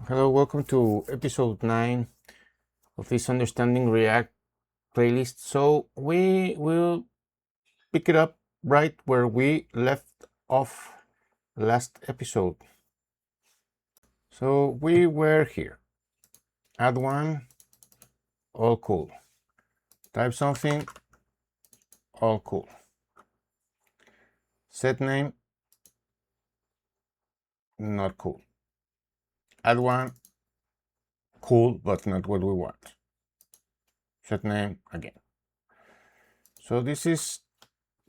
Hello, welcome to episode 9 of this Understanding React playlist. So we will pick it up right where we left off last episode. So we were here. Add one, all cool. Type something, all cool. Set name, not cool. Add one, cool, but not what we want. Set name again. So this is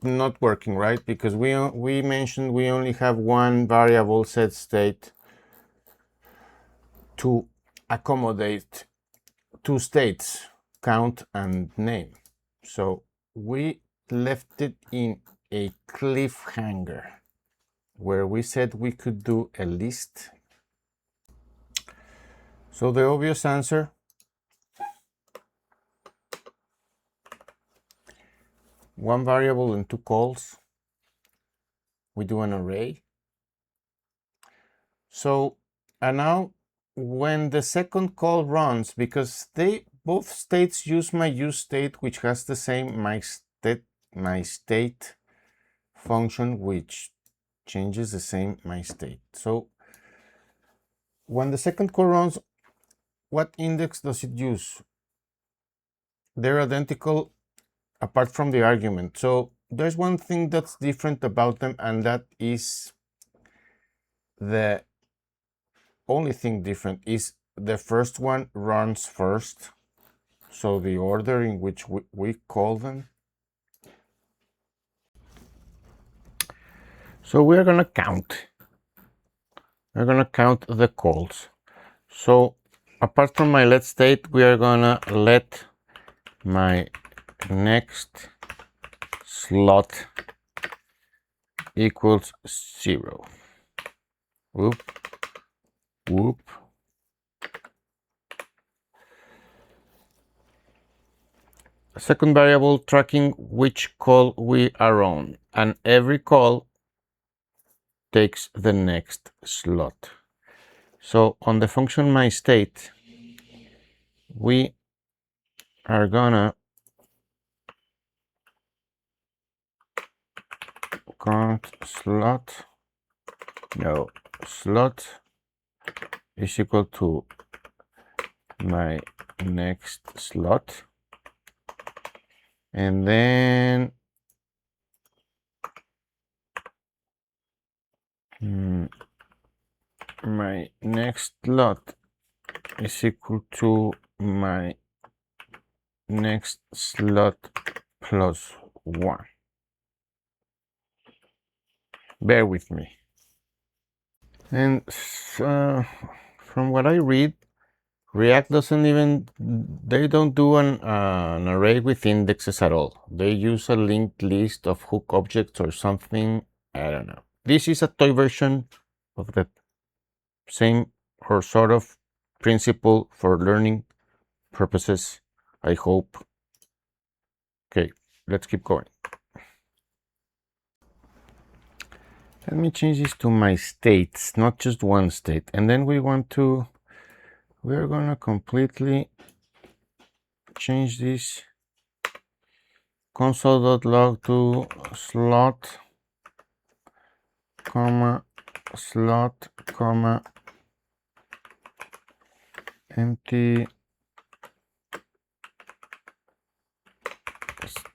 not working, right? Because we mentioned we only have one variable set state to accommodate two states, count and name. So we left it in a cliffhanger where we said we could do a list. So the obvious answer, one variable and two calls. We do an array. So, and now when the second call runs, because they both states use my useState, which has the same my state function, which changes the same my state. So when the second call runs, what index does it use? They're identical apart from the argument. So there's one thing that's different about them, and that is the only thing different is the first one runs first. So the order in which we call them. So we're gonna count. We're gonna count the calls. So apart from my let state, we are gonna let my next slot equals 0. Whoop, whoop. Second variable, tracking which call we are on, and every call takes the next slot. So on the function myState, we are gonna count slot is equal to my next slot, and then my next slot is equal to my next slot plus 1. Bear with me. And from what I read, React doesn't even, they don't do an array with indexes at all. They use a linked list of hook objects or something. I don't know. This is a toy version of the same or sort of principle for learning purposes, I hope. Okay, let's keep going. Let me change this to my states, not just one state. And then we're gonna completely change this console.log to slot, comma, slot, comma, empty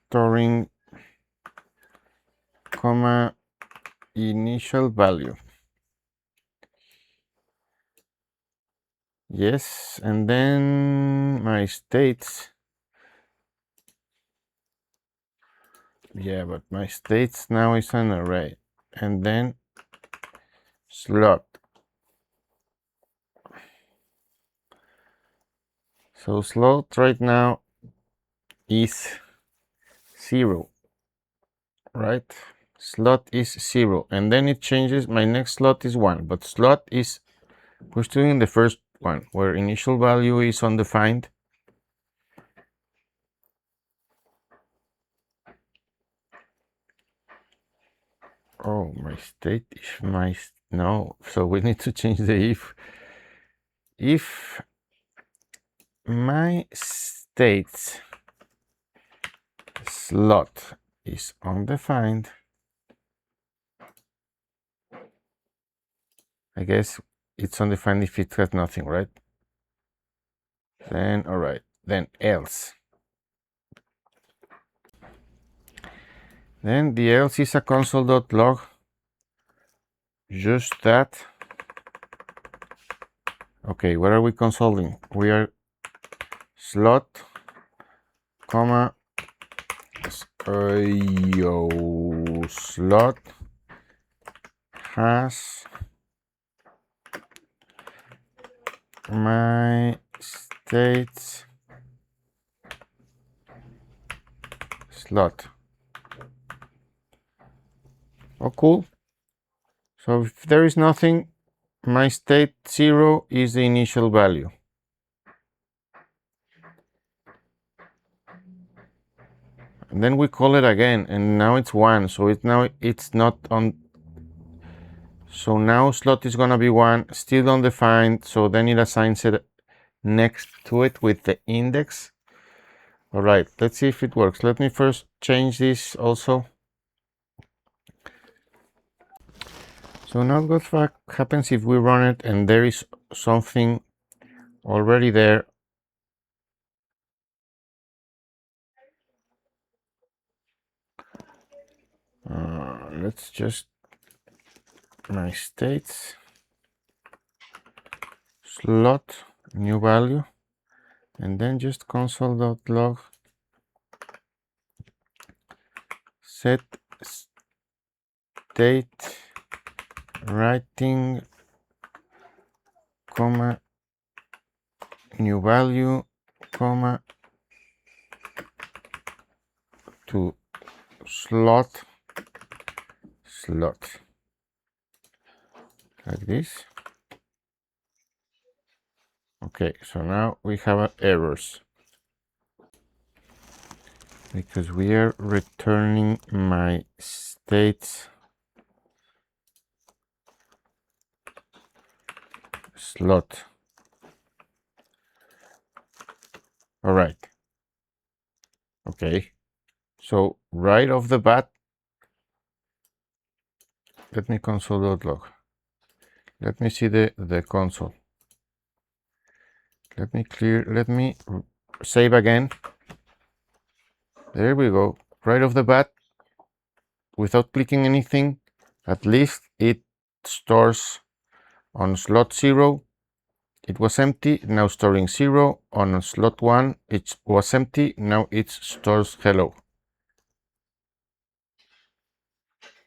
storing, comma, initial value. Yes, and then my states. Yeah, but my states now is an array. And then slot. So slot right now is 0, right? Slot is 0, and then it changes. My next slot is 1, but slot is, we're still in the first one where initial value is undefined. Oh, my state is no, so we need to change the if. if my state slot is undefined, I guess it's undefined if it has nothing, right? Then, all right, then else. Then the else is a console.log, just that. Okay, what are we consoling? We are slot, comma, slot has my states slot. Oh, cool. So if there is nothing, my state 0 is the initial value. And then we call it again, and now it's 1. So it's not on. So now slot is gonna be 1, still undefined. So then it assigns it next to it with the index. All right, let's see if it works. Let me first change this also. So now what happens if we run it and there is something already there? Let's just my states slot new value, and then just console.log set state writing comma new value comma to slot like this. Okay, so now we have errors because we are returning my states slot. All right. Okay. So right off the bat, let me console.log. Let me see the console. Let me save again. There we go. Right off the bat, without clicking anything, at least it stores on slot 0. It was empty, now storing 0. On slot 1, it was empty, now it stores hello.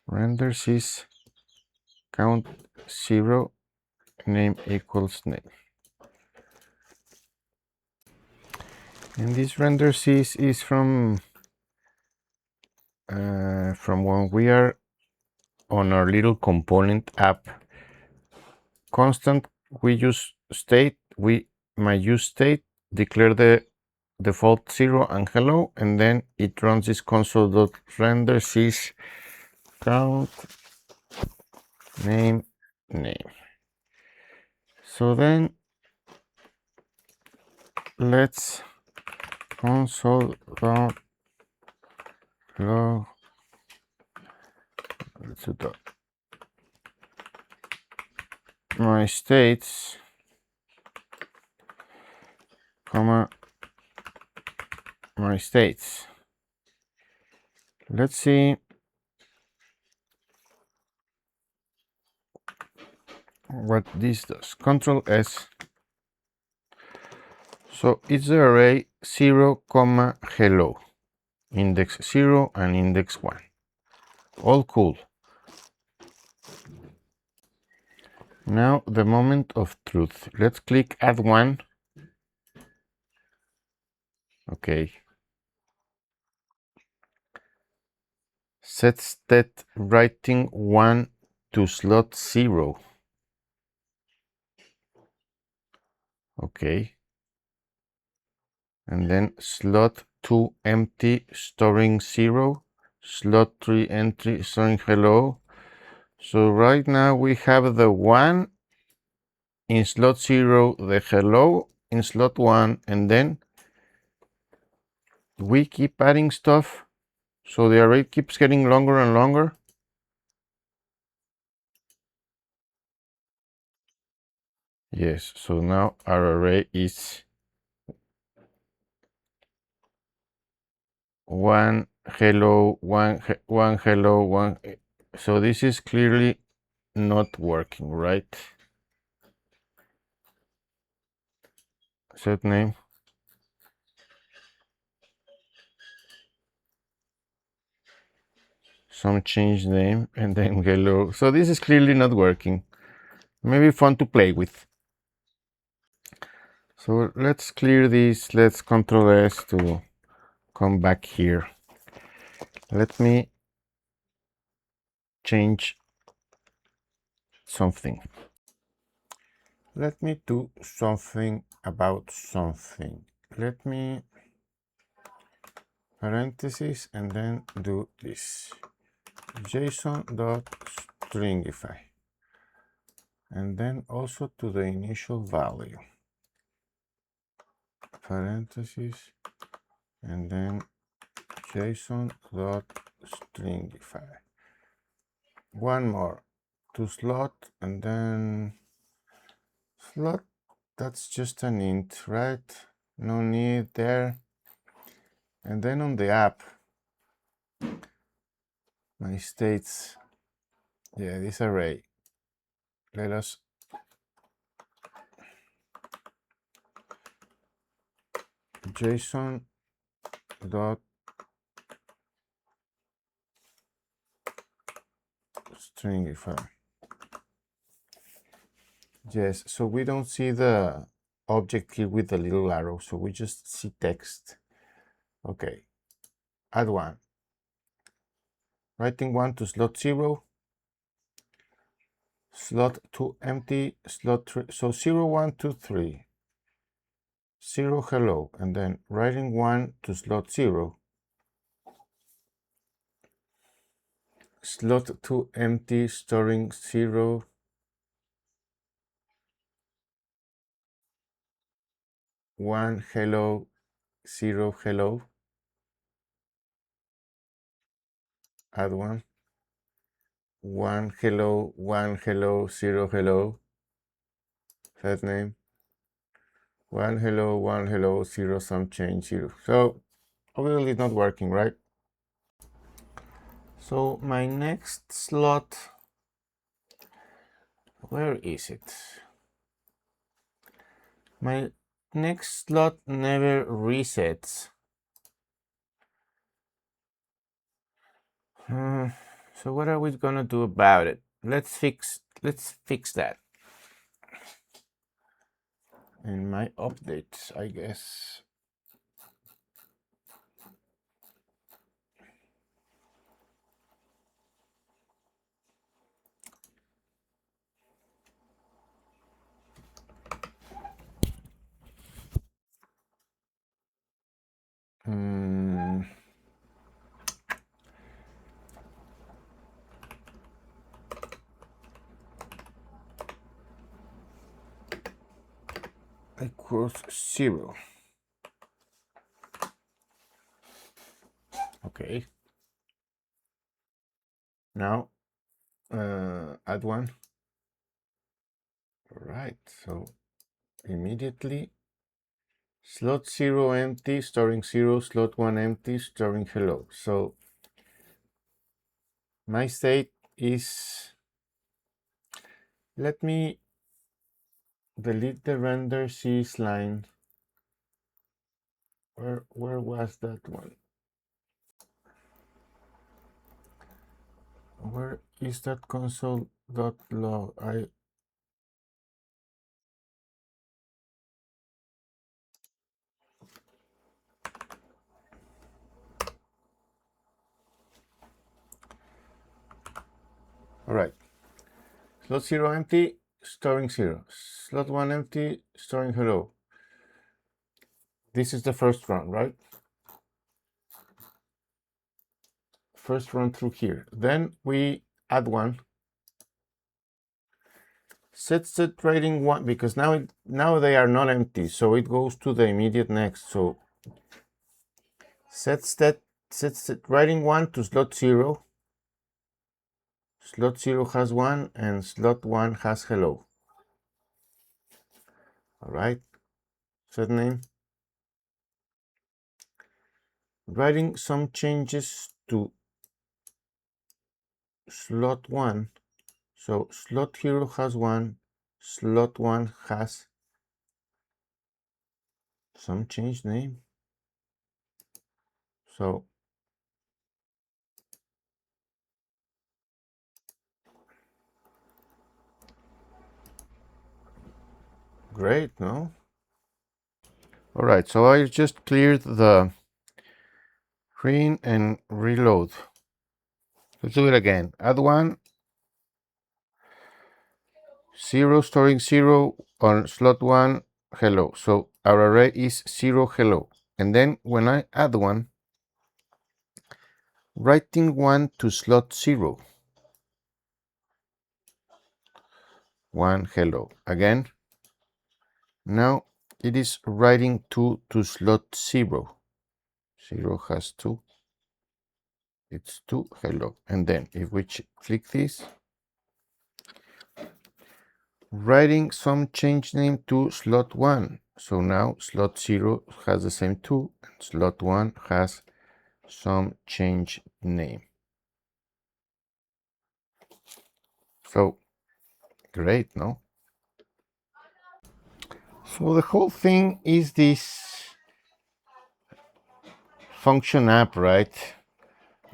Render sys count 0 name equals name. And this render sys is from when we are on our little component app constant. We use state, my use state declare the default 0 and hello, and then it runs this console.render sys count name. So then let's console.log let's do that. My states comma my states. Let's see what this does. Control S. So it's the array 0 comma hello, index 0 and index 1. All cool. Now the moment of truth. Let's click add 1. Okay. Set state writing 1 to slot 0. Okay. And then slot 2 empty storing 0. Slot 3 entry storing hello. So right now we have the 1 in slot 0 the hello in slot 1, and then we keep adding stuff so the array keeps getting longer and longer. Yes, so now our array is 1 hello, 1 hello, 1. So this is clearly not working, right? Set name. Some change name and then hello. So this is clearly not working. Maybe fun to play with. So let's clear this. Let's Control S to come back here. Let me change something. Let me do something about something. Let me parentheses and then do this. JSON.stringify. And then also to the initial value. Parentheses and then JSON.stringify. One more to slot and then slot. That's just an int, right? No need there. And then on the app, my states, yeah, this array. Let us JSON dot stringify. Yes, so we don't see the object here with the little arrow, so we just see text. Okay, add one. Writing 1 to slot 0, slot 2 empty, slot 3, so 0, 1, 2, 3, 0, hello, and then writing 1 to slot 0, slot 2 empty, storing 0, 1, hello, 0, hello, add 1, 1, hello, 1, hello, 0, hello, set name, 1, hello, 1, hello, 0, some change, 0. So obviously it's not working, right? So my next slot, where is it? My next slot never resets. So what are we gonna do about it? Let's fix that. In my updates, I guess. Equals 0. Okay. Now add 1. Right. So immediately slot 0 empty, storing 0, slot 1 empty, storing hello. So my state is, let me delete the render sys line. Where was that one? Where is that console.log? All right. Slot 0 empty, storing 0. Slot 1 empty, storing hello. This is the first run, right? First run through here. Then we add 1. set writing 1, because now they are not empty, so it goes to the immediate next. So set writing 1 to slot 0. Slot 0 has 1 and slot 1 has hello. All right, set name. Writing some changes to slot 1. So slot 0 has 1, slot 1 has some change name. So great, no? All right, so I just cleared the screen and reload. Let's do it again. Add 1, 0, storing 0 on slot 1, hello. So our array is 0, hello. And then when I add 1, writing 1 to slot 0, 1, hello. Again, now it is writing 2 to slot 0. 0 has 2. It's 2, hello. And then if we click this, writing some change name to slot 1. So now slot 0 has the same 2, and slot 1 has some change name. So great, no? So the whole thing is this function app, right?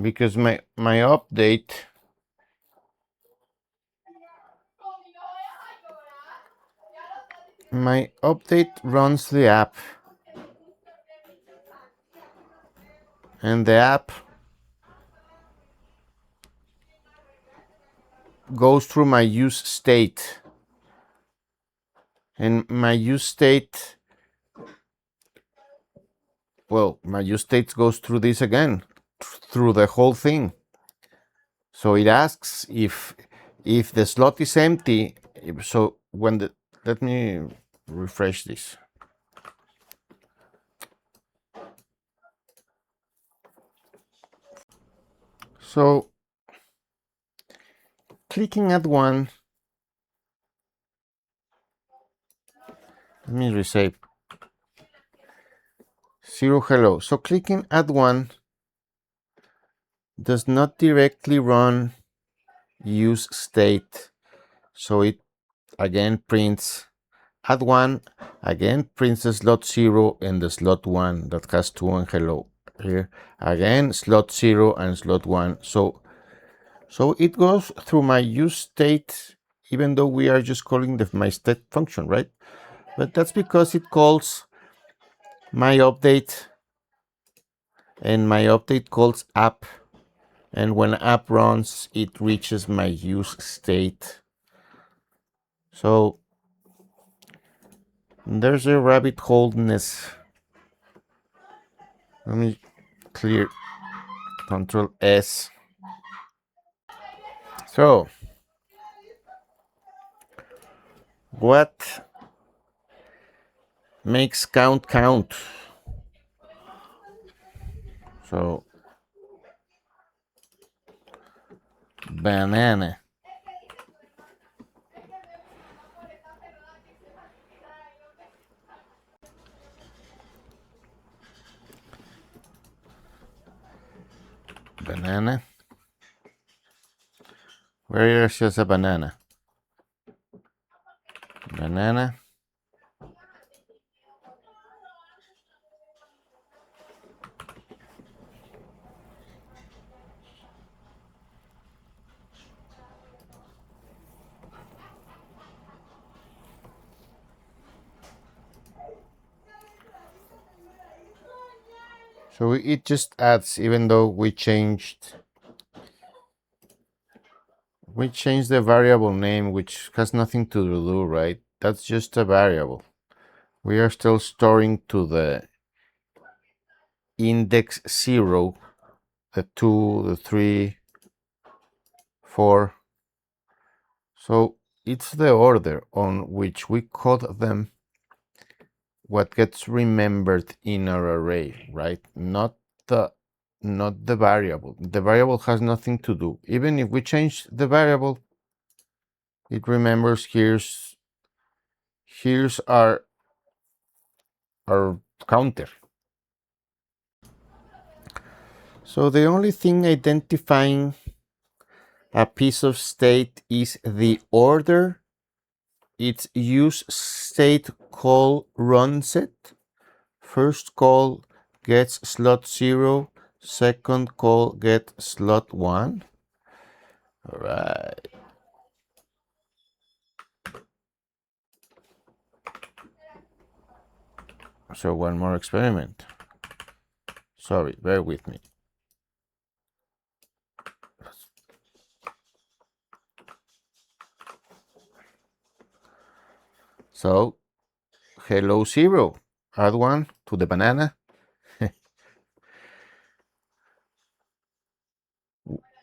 Because my update runs the app, and the app goes through my useState, and my useState, well, my useState goes through this again, through the whole thing. So it asks if the slot is empty. So when let me refresh this. So clicking at 1, let me resave. 0, hello. So clicking at 1 does not directly run useState. So it again prints add 1, again prints the slot 0 and the slot 1 that has 2 and hello. Here again slot 0 and slot 1. So it goes through my useState, even though we are just calling the my state function, right? But that's because it calls my update, and my update calls app, and when app runs, it reaches my useState. So there's a rabbit holeness. Let me clear Control S. So what makes count count? So banana. Banana. Where is just a banana? Banana. So it just adds, even though we changed the variable name, which has nothing to do, right? That's just a variable. We are still storing to the index 0, the 2, the 3, 4. So it's the order on which we code them what gets remembered in our array, right? Not the variable. The variable has nothing to do. Even if we change the variable, it remembers here's our counter. So the only thing identifying a piece of state is the order its useState call runs it. First call gets slot 0, second call gets slot 1. All right. So one more experiment. Sorry, bear with me. So, hello 0, add 1 to the banana.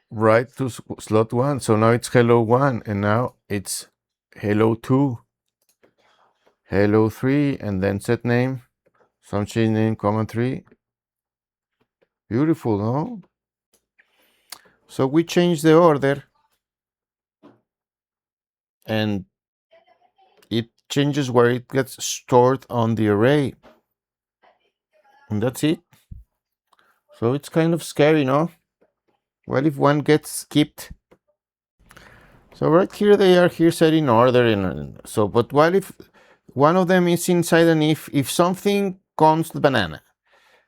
Right to slot 1, so now it's hello 1, and now it's hello 2, hello 3, and then set name, some change name, command 3. Beautiful, no? So we change the order, and it changes where it gets stored on the array. And that's it. So it's kind of scary, no? What if one gets skipped? So right here they are here set in order, and so, but what if one of them is inside an if something comes the banana,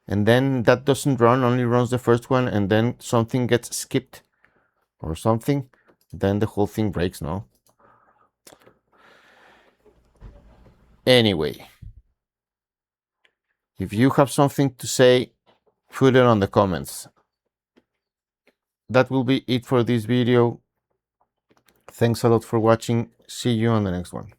and then that doesn't run, only runs the first one, and then something gets skipped or something, then the whole thing breaks, no? Anyway, if you have something to say, put it on the comments. That will be it for this video. Thanks a lot for watching. See you on the next one.